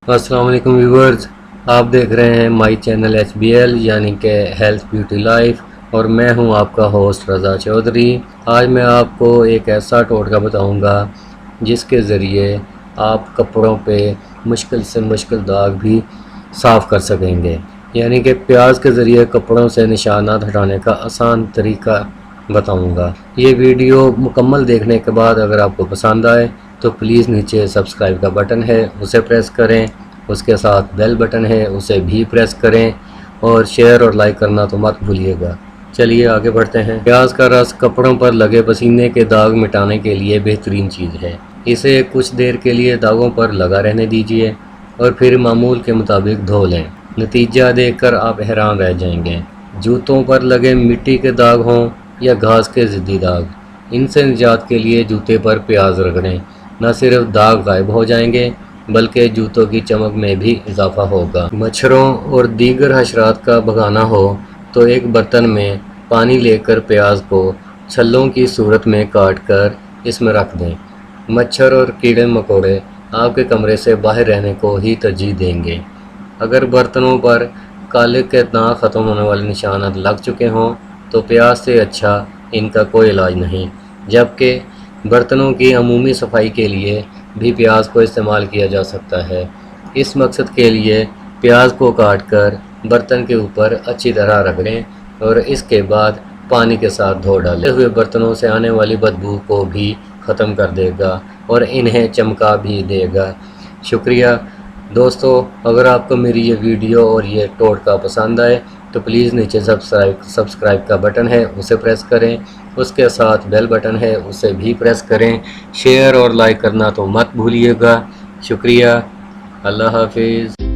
अस्सलाम वालेकुम व्यूवर्स, आप देख रहे हैं माई चैनल HBL यानी कि हेल्थ ब्यूटी लाइफ और मैं हूं आपका होस्ट रज़ा चौधरी। आज मैं आपको एक ऐसा टोटका बताऊंगा जिसके ज़रिए आप कपड़ों पे मुश्किल से मुश्किल दाग भी साफ़ कर सकेंगे। यानी कि प्याज के ज़रिए कपड़ों से निशानात हटाने का आसान तरीका बताऊंगा। ये वीडियो मुकम्मल देखने के बाद अगर आपको पसंद आए तो प्लीज़ नीचे सब्सक्राइब का बटन है उसे प्रेस करें, उसके साथ बेल बटन है उसे भी प्रेस करें और शेयर और लाइक करना तो मत भूलिएगा। चलिए आगे बढ़ते हैं। प्याज का रस कपड़ों पर लगे पसीने के दाग मिटाने के लिए बेहतरीन चीज़ है। इसे कुछ देर के लिए दागों पर लगा रहने दीजिए और फिर मामूल के मुताबिक धो लें। नतीजा देखकर आप हैरान रह जाएंगे। जूतों पर लगे मिट्टी के दाग हों या घास के ज़िद्दी दाग, इनसे निजात के लिए जूते पर प्याज रगड़ें। न सिर्फ दाग गायब हो जाएंगे बल्कि जूतों की चमक में भी इजाफा होगा। मच्छरों और दीगर हशरात का भगाना हो तो एक बर्तन में पानी लेकर प्याज को छल्लों की सूरत में काट कर इसमें रख दें। मच्छर और कीड़े मकोड़े आपके कमरे से बाहर रहने को ही तरजीह देंगे। अगर बर्तनों पर काले के दाग ख़त्म होने वाले निशानात लग चुके हों तो प्याज से अच्छा इनका कोई इलाज नहीं। जबकि बर्तनों की अमूमी सफाई के लिए भी प्याज को इस्तेमाल किया जा सकता है। इस मकसद के लिए प्याज को काटकर बर्तन के ऊपर अच्छी तरह रगड़ें और इसके बाद पानी के साथ धो डालें। हुए बर्तनों से आने वाली बदबू को भी ख़त्म कर देगा और इन्हें चमका भी देगा। शुक्रिया दोस्तों, अगर आपको मेरी ये वीडियो और ये टोटका पसंद आए तो प्लीज़ नीचे सब्सक्राइब का बटन है उसे प्रेस करें, उसके साथ बेल बटन है उसे भी प्रेस करें। शेयर और लाइक करना तो मत भूलिएगा। शुक्रिया। अल्लाह हाफिज़।